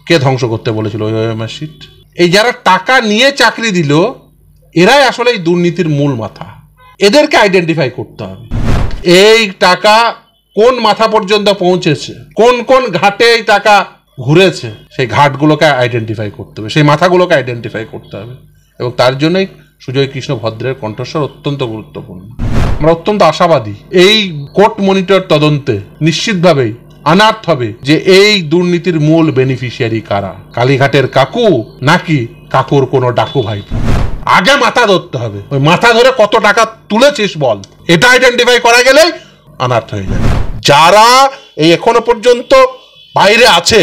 কে ধ্বংস করতে বলেছিল ওই ওএমআর শিট? এই যারা টাকা নিয়ে চাকরি দিল এরাই আসলে এই দুর্নীতির মূল মাথা। এদেরকে আইডেন্টিফাই করতে হবে। এই টাকা কোন মাথা পর্যন্ত পৌঁছেছে, কোন কোন ঘাটে এই টাকা ঘুরেছে, সেই ঘাটগুলোকে আইডেন্টিফাই করতে হবে, সেই মাথাগুলোকে আইডেন্টিফাই করতে হবে। এবং তার জন্যই সুজয় কৃষ্ণ ভদ্রের কণ্ঠস্বর অত্যন্ত গুরুত্বপূর্ণ। আমরা অত্যন্ত আশাবাদী এই কোর্ট মনিটর তদন্তে নিশ্চিতভাবেই আনার্থ হবে যে এই দুর্নীতির মূল বেনিফিশিয়ারি কারা, কালীঘাটের কাকু নাকি কাকুর কোনো ডাকু ভাই। আগে মাথা ধরতে হবে, ওই মাথা ধরে কত টাকা তুলেছিস বল, এটা আইডেন্টিফাই করা গেলেই আনার্থ হয়ে যাবে। যারা এই এখনো পর্যন্ত বাইরে আছে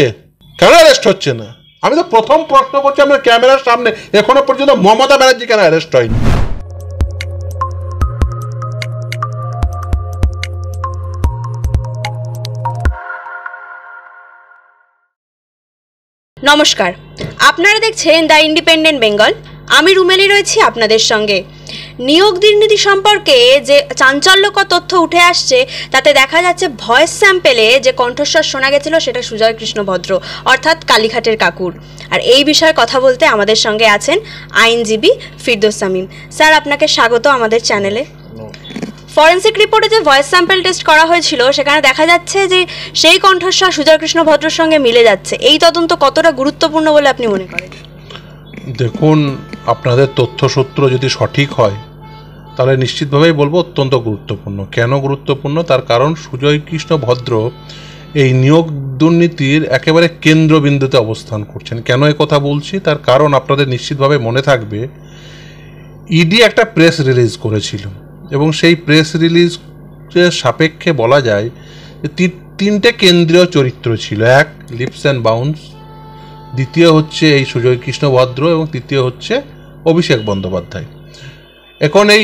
কেন অ্যারেস্ট হচ্ছে না? আমি তো প্রথম প্রশ্ন করছি, আমরা ক্যামেরার সামনে এখনো পর্যন্ত মমতা ব্যানার্জি কেন অ্যারেস্ট হয়নি? নমস্কার, আপনারা দেখছেন দ্য ইন্ডিপেন্ডেন্ট বেঙ্গল। আমি রুমেলি রয়েছি আপনাদের সঙ্গে। নিয়োগ দুর্নীতি সম্পর্কে যে চাঞ্চল্যকর তথ্য উঠে আসছে তাতে দেখা যাচ্ছে ভয়েস স্যাম্পেলে যে কণ্ঠস্বর শোনা গেছিল সেটা সুজয় কৃষ্ণ ভদ্র অর্থাৎ কালীঘাটের কাকুর। আর এই বিষয়ে কথা বলতে আমাদের সঙ্গে আছেন আইনজীবী ফিরদৌস শামীম। স্যার, আপনাকে স্বাগত আমাদের চ্যানেলে। ফরেন্সিক রিপোর্টে যে ভয়েস স্যাম্পল টেস্ট করা হয়েছিল সেখানে দেখা যাচ্ছে যে সেই কণ্ঠস্বর সুজয় কৃষ্ণ ভদ্রের সঙ্গে মিলে যাচ্ছে। এই তদন্ত কতটা গুরুত্বপূর্ণ বলে আপনি মনে করেন? দেখুন, আপনাদের তথ্যসূত্র যদি সঠিক হয় তাহলে নিশ্চিতভাবেই বলবো অত্যন্ত গুরুত্বপূর্ণ। কেন গুরুত্বপূর্ণ? তার কারণ সুজয় কৃষ্ণ ভদ্র এই নিয়োগ দুর্নীতির একেবারে কেন্দ্রবিন্দুতে অবস্থান করছেন। কেন এ কথা বলছি? তার কারণ আপনাদের নিশ্চিতভাবে মনে থাকবে, ইডি একটা প্রেস রিলিজ করেছিল এবং সেই প্রেস রিলিজের সাপেক্ষে বলা যায় যে তিনটে কেন্দ্রীয় চরিত্র ছিল। এক, লিপস অ্যান্ড বাউন্স, দ্বিতীয় হচ্ছে এই সুজয় কৃষ্ণ ভদ্র এবং তৃতীয় হচ্ছে অভিষেক বন্দ্যোপাধ্যায়। এখন এই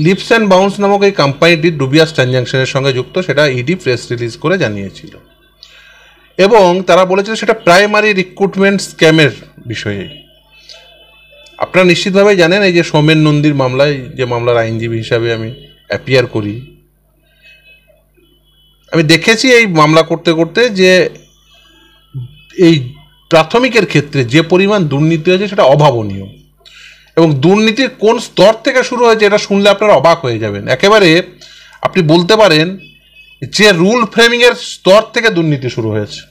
লিপস অ্যান্ড বাউন্স নামক এই কোম্পানিটি ডুবিয়াস ট্রানজ্যাকশনের সঙ্গে যুক্ত, সেটা ইডি প্রেস রিলিজ করে জানিয়েছিল এবং তারা বলেছিল সেটা প্রাইমারি রিক্রুটমেন্ট স্ক্যামের বিষয়ে। আপনারা নিশ্চিতভাবেই জানেন এই যে সৌমেন নন্দীর মামলায়, যে মামলার আইনজীবী হিসাবে আমি অ্যাপিয়ার করি, আমি দেখেছি এই মামলা করতে করতে যে এই প্রাথমিকের ক্ষেত্রে যে পরিমাণ দুর্নীতি হয়েছে সেটা অভাবনীয়। এবং দুর্নীতির কোন স্তর থেকে শুরু হয়েছে এটা শুনলে আপনারা অবাক হয়ে যাবেন। একেবারে আপনি বলতে পারেন যে রুল ফ্রেমিংয়ের স্তর থেকে দুর্নীতি শুরু হয়েছে।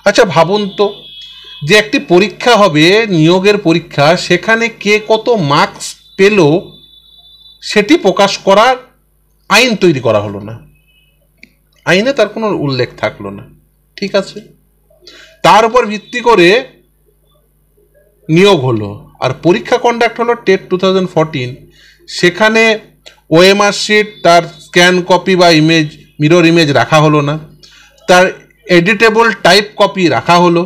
আচ্ছা ভাবুন তো, যে একটি পরীক্ষা হবে, নিয়োগের পরীক্ষা, সেখানে কে কত মার্কস পেল সেটি প্রকাশ করার আইন তৈরি করা হলো না, আইনে তার কোনো উল্লেখ থাকলো না। ঠিক আছে, তার উপর ভিত্তি করে নিয়োগ হলো আর পরীক্ষা কন্ডাক্ট হলো টেট 2014। সেখানে ওএমআর শিট, তার স্ক্যান কপি বা ইমেজ, মিরর ইমেজ রাখা হলো না, তার এডিটেবল টাইপ কপি রাখা হলো,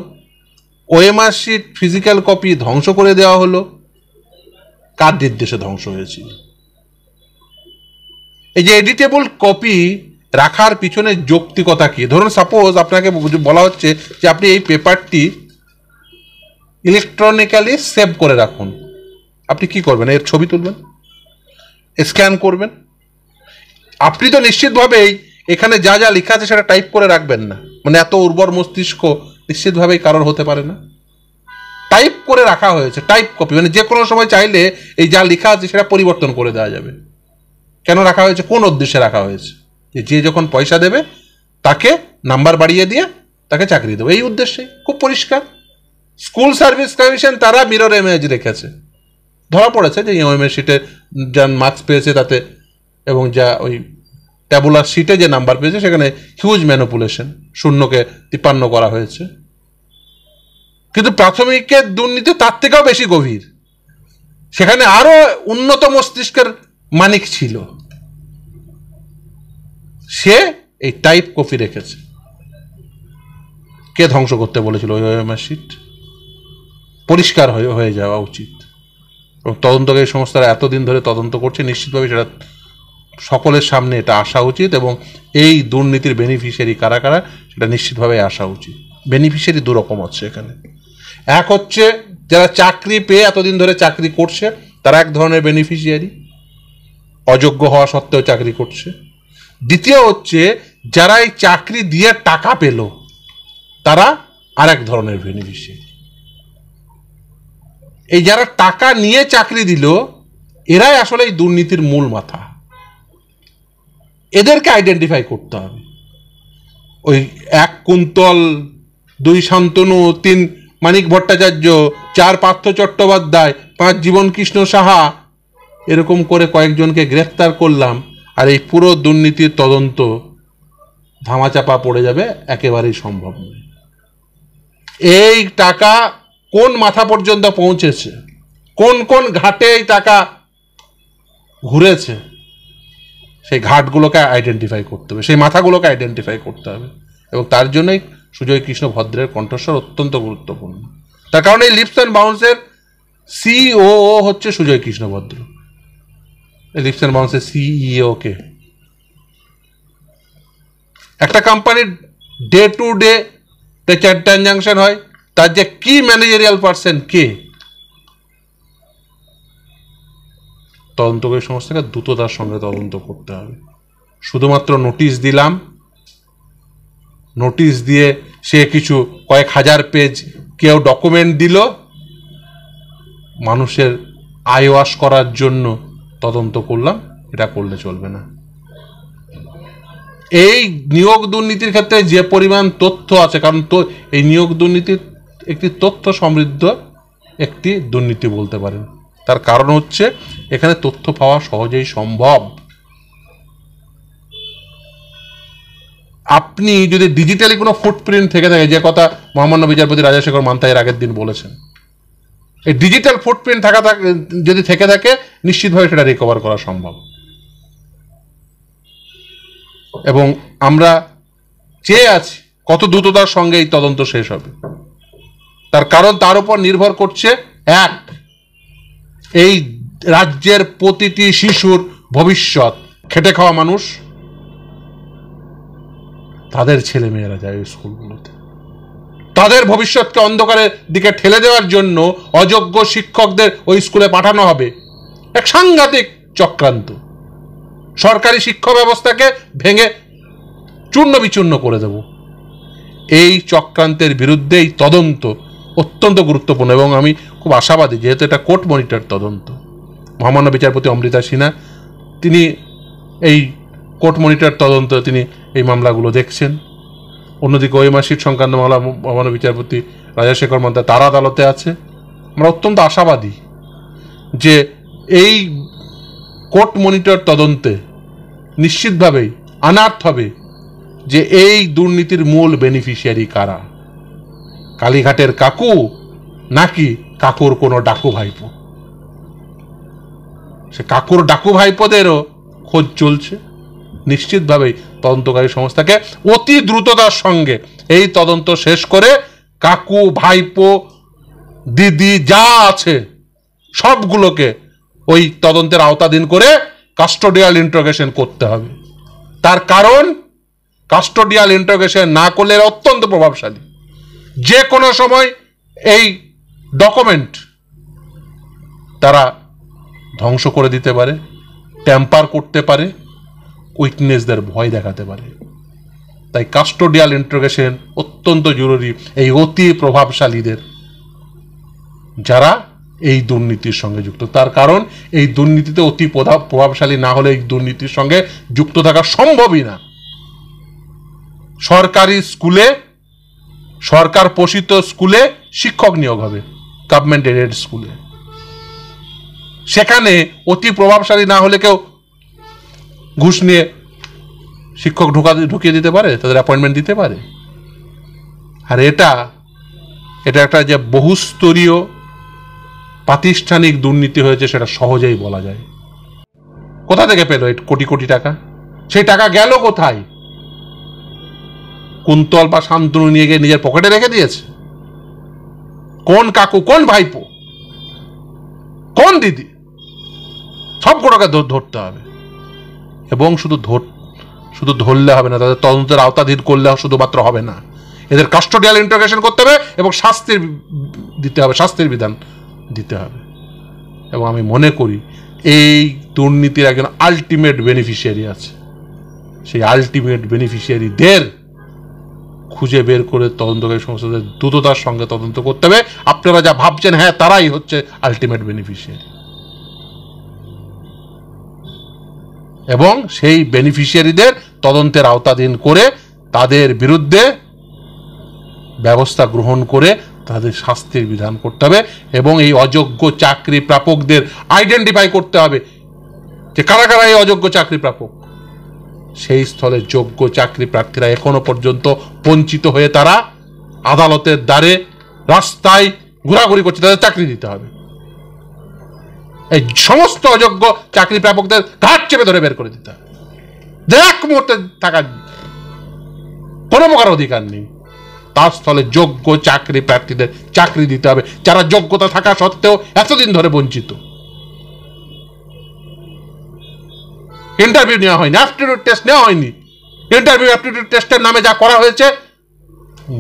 ওএমআর শিট ফিজিক্যাল কপি ধ্বংস করে দেওয়া হলো। কার নির্দেশে ধ্বংস হয়েছিল? এই যে এডিটেবল কপি রাখার পিছনে যৌক্তিকতা কি? ধরুন সাপোজ আপনাকে বলা হচ্ছে যে আপনি এই পেপারটি ইলেকট্রনিক্যালি সেভ করে রাখুন, আপনি কি করবেন? এর ছবি তুলবেন, স্ক্যান করবেন। আপনি তো নিশ্চিতভাবেই এখানে যা যা লেখা আছে সেটা টাইপ করে রাখবেন না, মানে এত উর্বর মস্তিষ্ক নিশ্চিতভাবেই কারোর হতে পারে না। টাইপ করে রাখা হয়েছে, টাইপ কপি, মানে যে কোনো সময় চাইলে এই যা লেখা আছে সেটা পরিবর্তন করে দেওয়া যাবে। কেন রাখা হয়েছে? কোন উদ্দেশ্যে রাখা হয়েছে? যে যখন পয়সা দেবে তাকে নাম্বার বাড়িয়ে দিয়ে তাকে চাকরি দেবে, এই উদ্দেশ্যে। খুব পরিষ্কার। স্কুল সার্ভিস কমিশন তারা মিরর ইমেজ রেখেছে, ধরা পড়েছে যে ওএমআর শিটে যা মার্কস পেয়েছে তাতে, এবং যা ওই ট্যাবুলার শিটে যে নাম্বার পেয়েছে সেখানে হিউজ ম্যানিপুলেশন, শূন্যকে 53 করা হয়েছে। কিন্তু প্রাথমিকের দুর্নীতি তার থেকেও বেশি গভীর, সেখানে আরো উন্নত মস্তিষ্কের মানিক ছিল, সে এই টাইপ কপি রেখেছে। কে ধ্বংস করতে বলেছিল ওই ওএমআর শিট? পরিষ্কার হয়ে যাওয়া উচিত। এবং তদন্তকারী সংস্থারা এতদিন ধরে তদন্ত করছে, নিশ্চিতভাবে সেটা সকলের সামনে এটা আসা উচিত এবং এই দুর্নীতির বেনিফিশিয়ারি কারা কারা সেটা নিশ্চিতভাবে আসা উচিত। বেনিফিশিয়ারি দুরকম হচ্ছে এখানে। এক হচ্ছে যারা চাকরি পেয়ে এতদিন ধরে চাকরি করছে তারা এক ধরনের বেনিফিশিয়ারি, অযোগ্য হওয়া সত্ত্বেও চাকরি করছে। দ্বিতীয় হচ্ছে যারা এই চাকরি দিয়ে টাকা পেল তারা আর এক ধরনের বেনিফিশিয়ারি। এই যারা টাকা নিয়ে চাকরি দিল এরাই আসলে এই দুর্নীতির মূল মাথা। এদেরকে আইডেন্টিফাই করতে হবে। ওই 1 কুন্তল, 2 শান্তনু, 3 মানিক ভট্টাচার্য, 4 পার্থ চট্টোপাধ্যায়, 5 জীবনকৃষ্ণ সাহা, এরকম করে কয়েকজনকে গ্রেফতার করলাম আর এই পুরো দুর্নীতির তদন্ত ধামাচাপা পড়ে যাবে, একেবারেই সম্ভব নয়। এই টাকা কোন মাথা পর্যন্ত পৌঁছেছে, কোন কোন ঘাটে এই টাকা ঘুরেছে, সেই ঘাটগুলোকে আইডেন্টিফাই করতে হবে, সেই মাথাগুলোকে আইডেন্টিফাই করতে হবে। এবং তার জন্যই সুজয় কৃষ্ণ ভদ্রের কণ্ঠস্বর অত্যন্ত গুরুত্বপূর্ণ। তার কারণ এই লিপস অ্যান্ড বাউন্সের সিও হচ্ছে সুজয় কৃষ্ণ ভদ্র। এই লিপস অ্যান্ড বাউন্সের সিইও কে? একটা কোম্পানির ডে টু ডে ট্রানজাকশন হয়, তার যে কি ম্যানেজারিয়াল পার্সন কে? তদন্তকারী সংস্থাকে দ্রুততার সঙ্গে তদন্ত করতে হবে। শুধুমাত্র নোটিশ দিলাম, নোটিশ দিয়ে সে কিছু কয়েক হাজার পেজ কেউ ডকুমেন্ট দিল, মানুষের আয় ওয়াশ করার জন্য তদন্ত করলাম, এটা করলে চলবে না। এই নিয়োগ দুর্নীতির ক্ষেত্রে যে পরিমাণ তথ্য আছে, কারণ তো এই নিয়োগ দুর্নীতির একটি তথ্য সমৃদ্ধ একটি দুর্নীতি বলতে পারেন। তার কারণ হচ্ছে এখানে তথ্য পাওয়া সহজেই সম্ভব। আপনি যদি ডিজিটালি কোনো ফুটপ্রিন্ট থেকে থাকে, যে কথা মহামান্য বিচারপতি রাজাশেখর মান্তা এর আগের দিন বলেছেন, এই ডিজিটাল ফুটপ্রিন্ট যদি থেকে থাকে নিশ্চিতভাবে সেটা রিকভার করা সম্ভব। এবং আমরা চেয়ে আছি কত দ্রুততার সঙ্গে এই তদন্ত শেষ হবে। তার কারণ তার উপর নির্ভর করছে এই রাজ্যের প্রতিটি শিশুর ভবিষ্যৎ। খেটে খাওয়া মানুষ, তাদের ছেলে মেয়েরা যায় ওই স্কুলগুলোতে, তাদের ভবিষ্যৎকে অন্ধকারের দিকে ঠেলে দেওয়ার জন্য অযোগ্য শিক্ষকদের ওই স্কুলে পাঠানো হবে। এক সাংঘাতিক চক্রান্ত। সরকারি শিক্ষা ব্যবস্থাকে ভেঙে চূর্ণ বিচূর্ণ করে দেব। এই চক্রান্তের বিরুদ্ধে এই তদন্ত অত্যন্ত গুরুত্বপূর্ণ এবং আমি খুব আশাবাদী, যেহেতু এটা কোর্ট মনিটর তদন্ত। মহামান্য বিচারপতি অমৃতা সিনহা তিনি এই কোর্ট মনিটর তদন্ত তিনি এই মামলাগুলো দেখছেন। অন্যদিকে ওই মাসিক সংক্রান্ত মামলা মহামান্য বিচারপতি রাজাশেখর মান্তা তার আদালতে আছে। আমরা অত্যন্ত আশাবাদী যে এই কোর্ট মনিটর তদন্তে নিশ্চিতভাবেই আনার্থ হবে যে এই দুর্নীতির মূল বেনিফিশিয়ারি কারা, কালীঘাটের কাকু নাকি কাকুর কোনো ডাকু ভাইপো। সে কাকুর ডাকু ভাইপোদেরও খোঁজ চলছে। নিশ্চিতভাবেই তদন্তকারী সংস্থাকে অতি দ্রুততার সঙ্গে এই তদন্ত শেষ করে কাকু ভাইপো দিদি যা আছে সবগুলোকে ওই তদন্তের আওতাধীন করে কাস্টোডিয়াল ইন্টারোগেশন করতে হবে। তার কারণ কাস্টোডিয়াল ইন্টারোগেশন না করলে অত্যন্ত প্রভাবশালী। যে কোনো সময় এই ডকুমেন্ট তারা ধ্বংস করে দিতে পারে, ট্যাম্পার করতে পারে, উইটনেসদের ভয় দেখাতে পারে। তাই কাস্টোডিয়াল ইন্টারোগেশন অত্যন্ত জরুরি এই অতি প্রভাবশালীদের, যারা এই দুর্নীতির সঙ্গে যুক্ত। তার কারণ এই দুর্নীতিতে অতি প্রভাবশালী না হলে এই দুর্নীতির সঙ্গে যুক্ত থাকা সম্ভবই না। সরকারি স্কুলে, সরকার পোষিত স্কুলে শিক্ষক নিয়োগ হবে, গভর্নমেন্ট এডেড স্কুলে। সেখানে অতি প্রভাবশালী না হলে কেউ ঘুষ নিয়ে শিক্ষক ঢুকিয়ে দিতে পারে, তাদের অ্যাপয়েন্টমেন্ট দিতে পারে। আর এটা একটা যে বহুস্তরীয় প্রাতিষ্ঠানিক দুর্নীতি হয়েছে সেটা সহজেই বলা যায়। কোথা থেকে পেল এই কোটি কোটি টাকা? সেই টাকা গেল কোথায়? কুন্তল বা শান্তনু নিয়ে গিয়ে নিজের পকেটে রেখে দিয়েছে? কোন কাকু, কোন ভাইপো, কোন দিদি, সবগুলোকে ধরতে হবে। এবং শুধু ধরলে হবে না, তাদের তদন্তের আওতাধীন করলে শুধুমাত্র হবে না, এদের কাস্টোডিয়াল ইন্টারোগেশন করতে হবে এবং শাস্তির বিধান দিতে হবে। এবং আমি মনে করি এই দুর্নীতির একজন আলটিমেট বেনিফিশিয়ারি আছে। সেই আলটিমেট বেনিফিশিয়ারিদের খুঁজে বের করে তদন্তকারী সংস্থাদের দ্রুততার সঙ্গে তদন্ত করতে হবে। আপনারা যা ভাবছেন হ্যাঁ তারাই হচ্ছে আলটিমেট বেনিফিশিয়ারি, এবং সেই বেনিফিশিয়ারিদের তদন্তের আওতাধীন করে তাদের বিরুদ্ধে ব্যবস্থা গ্রহণ করে তাদের শাস্তির বিধান করতে হবে, এবং এই অযোগ্য চাকরি প্রাপকদের আইডেন্টিফাই করতে হবে যে কারা কারা এই অযোগ্য চাকরি প্রাপক। সেই স্থলে যোগ্য চাকরি প্রার্থীরা এখনো পর্যন্ত বঞ্চিত হয়ে তারা আদালতের দ্বারে রাস্তায় ঘোরাঘুরি করছে, তাদের চাকরি দিতে হবে। এই সমস্ত অযোগ্য চাকরি প্রাপকদের ঘাট চেপে ধরে বের করে দিতে হবে। এক মুহূর্তে থাকার কোনো প্রকার অধিকার নেই, তার স্থলে যোগ্য চাকরি প্রার্থীদের চাকরি দিতে হবে, যারা যোগ্যতা থাকা সত্ত্বেও এতদিন ধরে বঞ্চিত। ইন্টারভিউ নেওয়া হয়নি, অ্যাপটিটিউড টেস্ট নেওয়া হয়নি। ইন্টারভিউ অ্যাপটিটিউড টেস্টের নামে যা করা হয়েছে,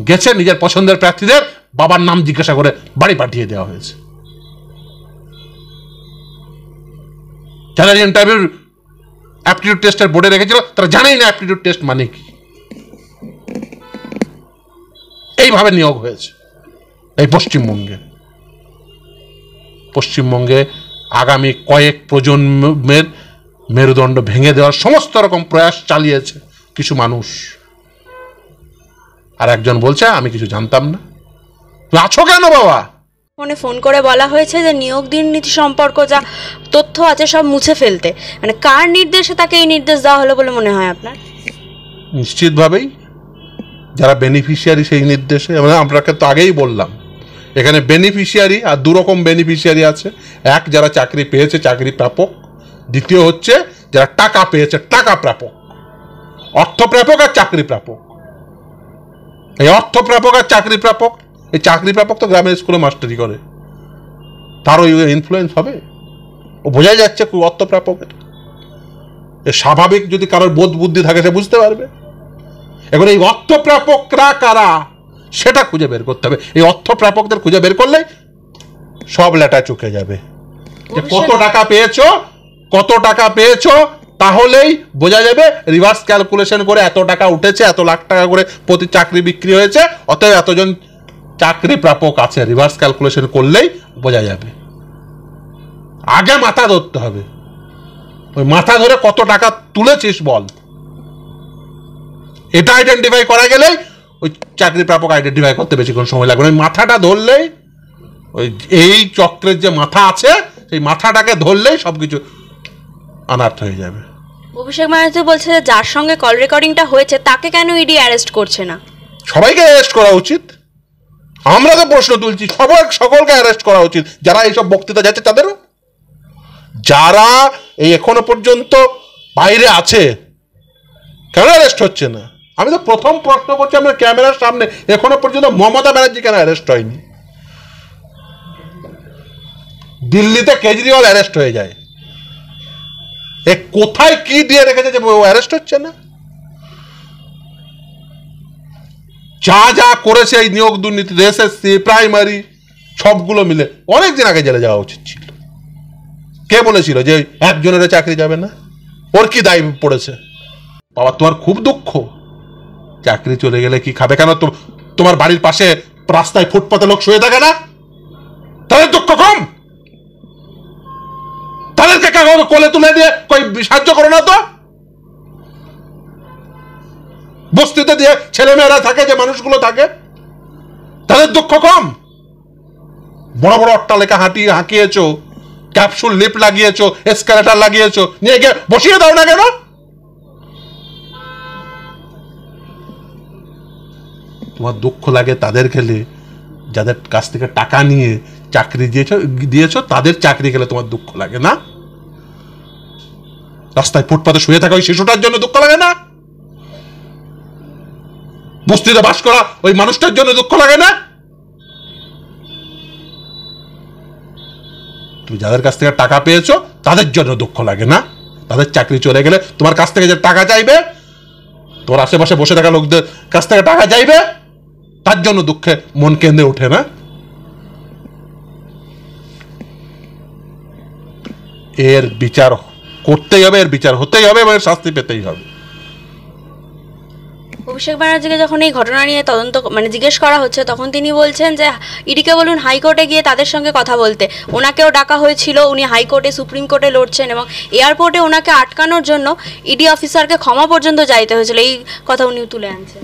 গেছে নিজের পছন্দের প্রার্থীদের বাবার নাম জিজ্ঞাসা করে বাড়ি পাঠিয়ে দেওয়া হয়েছে। যারা ইন্টারভিউ অ্যাপটিটিউড টেস্টের বোর্ডে রেখেছিল তারা জানেই না অ্যাপটিটিউড টেস্ট মানে কি। এইভাবে নিয়োগ হয়েছে এই পশ্চিমবঙ্গে আগামী কয়েক প্রজন্মের মেরুদণ্ড ভেঙে দেওয়ার সমস্ত রকম প্রয়াস চালিয়েছে কিছু মানুষ। আর একজন বলছে আমি কিছু জানতাম না। তুমি আছো কেন বাবা? ফোনে ফোন করে বলা হয়েছে যে নিয়োগ দুর্নীতি সম্পর্ক যা তথ্য আছে সব মুছে ফেলতে, মানে কার নির্দেশে তাকে এই নির্দেশ দেওয়া হলো বলে মনে হয় আপনার? নিশ্চিতভাবেই যারা বেনিফিশিয়ারি সেই নির্দেশে, মানে আপনাকে তো আগেই বললাম এখানে বেনিফিশিয়ারি আর দুরকম বেনিফিশিয়ারি আছে। এক, যারা চাকরি পেয়েছে চাকরি প্রাপক। দ্বিতীয় হচ্ছে যারা টাকা পেয়েছে টাকা প্রাপক, অর্থ প্রাপক আর চাকরি প্রাপক। এই অর্থ প্রাপক আর চাকরি প্রাপক, এই চাকরি প্রাপক তো গ্রামের স্কুলে মাস্টারি করে, তার ওই ইনফ্লুয়েন্স হবে, ও বোঝাই যাচ্ছে খুব অর্থ প্রাপকের। এ স্বাভাবিক যদি কারোর বোধ বুদ্ধি থাকে সে বুঝতে পারবে। এখন এই অর্থ প্রাপকরা কারা সেটা খুঁজে বের করতে হবে। এই অর্থ প্রাপকদের খুঁজে বের করলে সব লেটা চুকে যাবে। কত টাকা পেয়েছো তাহলেই বোঝা যাবে, রিভার্স ক্যালকুলেশন করে এত টাকা উঠেছে, এত লাখ টাকা করে প্রতি চাকরি বিক্রি হয়েছে, অতএব এতজন চাকরি প্রাপক আছে। রিভার্স ক্যালকুলেশন করলেই বোঝা যাবে। আগে মাথা ধরতে হবে, ওই মাথা ধরে কত টাকা তুলেছিস বল, এটা আইডেন্টিফাই করা গেলেই ওই চাকরি প্রাপক আইডেন্টিফাই করতে বেশিক্ষণ সময় লাগবে না। ওই মাথাটা ধরলেই, ওই এই চক্রের যে মাথা আছে সেই মাথাটাকে ধরলেই সবকিছু অনার্থ হয়ে যাবে। অভিষেক ব্যানার্জি বলছে যে যার সঙ্গে কল রেকর্ডিংটা হয়েছে তাকে কেন ইডি অ্যারেস্ট করছে না? সবাইকে অ্যারেস্ট করা উচিত। আমরা তো প্রশ্ন তুলছি, সকলকে অ্যারেস্ট করা উচিত। যারা এইসব বক্তৃতা যাচ্ছে তাদেরও, যারা এই এখনো পর্যন্ত বাইরে আছে কেন অ্যারেস্ট হচ্ছে না? আমি তো প্রথম প্রশ্ন করছি আমরা ক্যামেরার সামনে, এখনো পর্যন্ত মমতা ব্যানার্জি কেন অ্যারেস্ট হয়নি? দিল্লিতে কেজরিওয়াল অ্যারেস্ট হয়ে যায়, এ কোথায় কি দিয়ে রেখেছে যে ও অ্যারেস্ট হচ্ছে না? যা যা করেছে এই নিয়োগ দুর্নীতি, এসএসসি প্রাইমারি সবগুলো মিলে অনেক দিন আগে জেলে যাওয়া উচিত ছিল। কে বলেছিল যে একজনের চাকরি যাবে না? ওর কি দায় পড়েছে? বাবা তোমার খুব দুঃখ, চাকরি চলে গেলে কি খাবে? কেন তোমার বাড়ির পাশে রাস্তায় ফুটপাতে লোক শুয়ে থাকে না? তাদের দুঃখ কম? তাদেরকে কোলে তুলে দিয়ে কই সাহায্য করো না তো? বস্তিতে দিয়ে ছেলেমেয়েরা থাকে, যে মানুষগুলো থাকে, তাদের দুঃখ কম? বড় বড় অট্টালিকা হাঁকিয়েছো, ক্যাপসুল লিফট লাগিয়েছো, এসকালেটর লাগিয়েছো, নিয়ে গিয়ে বসিয়ে দাও না কেন? তোমার দুঃখ লাগে তাদের খেলে, যাদের কাছ থেকে টাকা নিয়ে চাকরি দিয়েছো তাদের চাকরি খেলে তোমার দুঃখ লাগে না? রাস্তায় ফুটপাতে শুয়ে থাকা ওই শিশুটার জন্য দুঃখ লাগে না? বস্তিতে বাস করা ওই মানুষটার জন্য দুঃখ লাগে না? তুমি যাদের কাছ থেকে টাকা পেয়েছো তাদের জন্য দুঃখ লাগে না? তাদের চাকরি চলে গেলে তোমার কাছ থেকে যে টাকা চাইবে, তোমার আশেপাশে বসে থাকা লোকদের কাছ থেকে টাকা চাইবে, তার জন্য দুঃখে মন কেঁদে ওঠে না? এর বিচার করতেই হবে, এর বিচার হতেই হবে এবং এর শাস্তি পেতেই হবে। অভিষেক ব্যানার্জিকে যখন এই ঘটনা নিয়ে তদন্ত মানে জিজ্ঞেস করা হচ্ছে, তখন তিনি বলছেন যে ইডিকে বলুন হাইকোর্টে গিয়ে তাদের সঙ্গে কথা বলতে। ওনাকেও ডাকা হয়েছিল, উনি হাইকোর্টে সুপ্রিম কোর্টে লড়ছেন এবং এয়ারপোর্টে ওনাকে আটকানোর জন্য ইডি অফিসারকে ক্ষমা পর্যন্ত চাইতে হয়েছিল। এই কথা উনি তুলে আনছেন।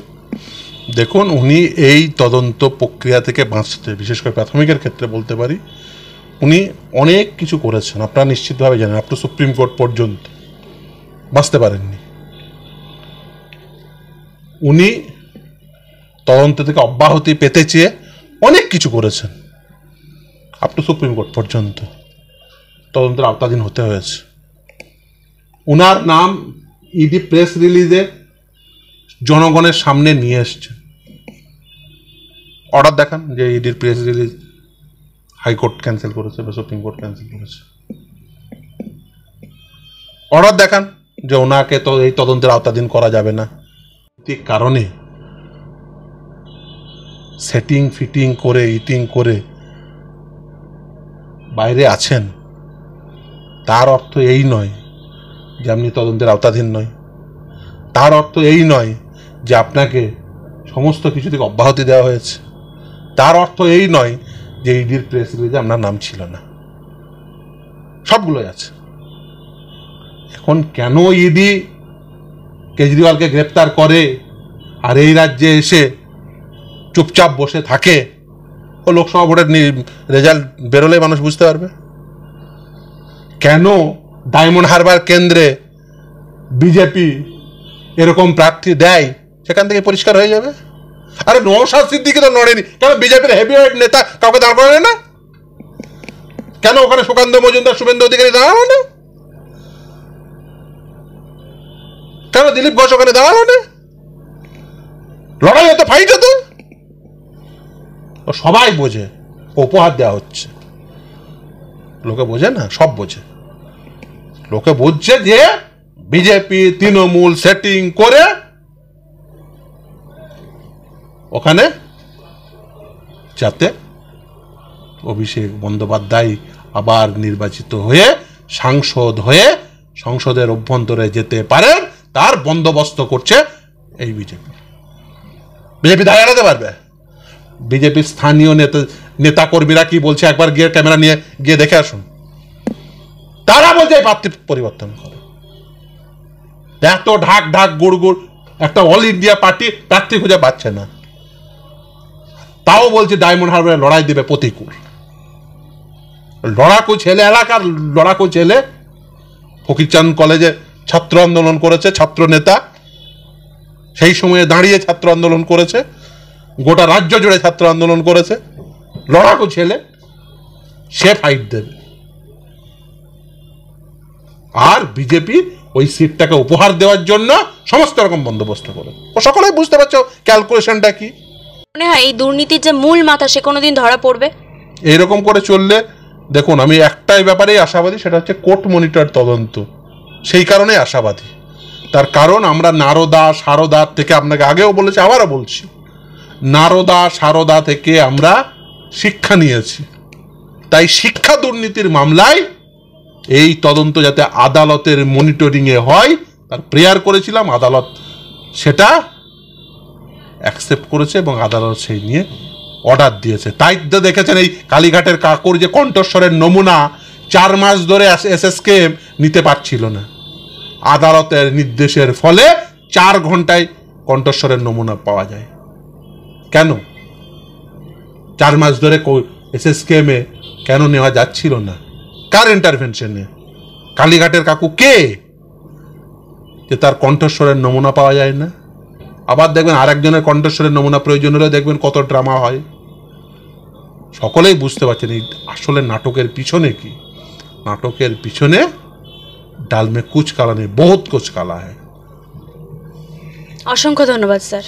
দেখুন, উনি এই তদন্ত প্রক্রিয়া থেকে বাঁচতে, বিশেষ করে প্রাথমিকের ক্ষেত্রে বলতে পারি, উনি অনেক কিছু করেছেন, আপনারা নিশ্চিতভাবে জানেন। আপ টু সুপ্রিম কোর্ট পর্যন্ত বাঁচতে পারেননি। উনি তদন্ত থেকে অব্যাহতি পেতে চেয়ে অনেক কিছু করেছেন, আপ টু সুপ্রিম কোর্ট পর্যন্ত তদন্তের আওতাধীন হতে হয়েছে। উনার নাম ইডি প্রেস রিলিজে জনগণের সামনে নিয়ে এসছে। অর্ডার দেখান যে ইডির প্রেস রিলিজ হাইকোর্ট ক্যান্সেল করেছে বা সুপ্রিম কোর্ট ক্যান্সেল করেছে। অর্ডার দেখান যে ওনাকে তো এই তদন্তের আওতাধীন করা যাবে না। ঠিক কারণে সেটিং ফিটিং করে ইটিং করে বাইরে আছেন, তার অর্থ এই নয় যে আপনি তদন্তের আওতাধীন নয়। তার অর্থ এই নয় যে আপনাকে সমস্ত কিছু থেকে অব্যাহতি দেওয়া হয়েছে। তার অর্থ এই নয় যে ইডির প্রেস রিলিজে আপনার নাম ছিল না। সবগুলোই আছে। এখন কেন ইডি কেজরিওয়ালকে গ্রেপ্তার করে আর এই রাজ্যে এসে চুপচাপ বসে থাকে, ও লোকসভা ভোটের রেজাল্ট বেরোলে মানুষ বুঝতে পারবে। কেন ডায়মন্ড হারবার কেন্দ্রে বিজেপি এরকম প্রার্থী দেয়, সেখান থেকে পরিষ্কার হয়ে যাবে। আরে নওশাদ সিদ্দিকী তো নড়েনি, কেন বিজেপির হেভিওয়েট নেতা কাউকে দাঁড় করায় না? কেন ওখানে সুকান্ত মজুমদার, শুভেন্দু অধিকারী দাঁড়ালো না? কেন দিলীপ ঘোষ ওখানে দাঁড়ালো না? লড়াই হতো, ফাইট হতো। ও সবাই বোঝে উপহার দেওয়া হচ্ছে। লোকে বোঝে না, সব বোঝে। লোকে বুঝছে যে বিজেপি তৃণমূল সেটিং করে ওখানে যাতে অভিষেক বন্দ্যোপাধ্যায় আবার নির্বাচিত হয়ে সাংসদ হয়ে সংসদের অভ্যন্তরে যেতে পারেন, তার বন্দোবস্ত করছে এই বিজেপি। বিজেপি দাঁড়িয়ে রাখতে পারবে? বিজেপির স্থানীয় নেতা কর্মীরা কি বলছে একবার গিয়ে ক্যামেরা নিয়ে গিয়ে দেখে আসুন। তারা বলছে এই প্রার্থী পরিবর্তন করে। এত ঢাক ঢাক গুড় গুড়, একটা অল ইন্ডিয়া পার্টি প্রার্থী খুঁজে পাচ্ছে না, তাও বলছে ডায়মন্ড হারবারে লড়াই দেবে প্রতিকূল। লড়াকু ছেলে, এলাকার লড়াকু ছেলে, ফকিরচাঁদ কলেজে ছাত্র আন্দোলন করেছে, ছাত্র নেতা সেই সময়ে দাঁড়িয়ে ছাত্র আন্দোলন করেছে, গোটা রাজ্য জুড়ে ছাত্র আন্দোলন করেছে। লড়াকু ছেলে, সে ফাইট দেবে। আর বিজেপি ওই সিটটাকে উপহার দেওয়ার জন্য সমস্ত রকম বন্দোবস্ত করে। ও সকলেই বুঝতে পারছো ক্যালকুলেশনটা কি। মনে হয় এই দুর্নীতির যে মূল মাথা, সে কোনোদিন ধরা পড়বে? এইরকম করে চললে দেখুন, আমি একটাই ব্যাপারেই আশাবাদী, সেটা হচ্ছে কোর্ট মনিটর তদন্ত। সেই কারণেই আশাবাদী। তার কারণ আমরা নারদা সারদা থেকে, আপনাকে আগেও বলেছি আবারও বলছি, নারদা সারদা থেকে আমরা শিক্ষা নিয়েছি। তাই শিক্ষা দুর্নীতির মামলায় এই তদন্ত যাতে আদালতের মনিটরিংয়ে হয় তার প্রেয়ার করেছিলাম। আদালত সেটা অ্যাকসেপ্ট করেছে এবং আদালত সেই নিয়ে অর্ডার দিয়েছে। তাই তো দেখেছেন এই কালীঘাটের কাকুর যে কণ্ঠস্বরের নমুনা 4 মাস ধরে এসএসকে নিতে পারছিল না, আদালতের নির্দেশের ফলে 4 ঘন্টায় কণ্ঠস্বরের নমুনা পাওয়া যায়। কেন 4 মাস ধরে এসএসকেএমে কেন নেওয়া যাচ্ছিল না? কার ইন্টারভেনশনে? কালীঘাটের কাকু কে যে তার কণ্ঠস্বরের নমুনা পাওয়া যায় না? আবার দেখবেন আরেকজনের কণ্ঠস্বরের নমুনা প্রয়োজন হলে দেখবেন কত ড্রামা হয়। সকলেই বুঝতে পারছেন এই আসলে নাটকের পিছনে কি। নাটকের পিছনে ডাল মে কুচ কালা নেই, বহুত কুচ কালা হ্যায়। অসংখ্য ধন্যবাদ স্যার।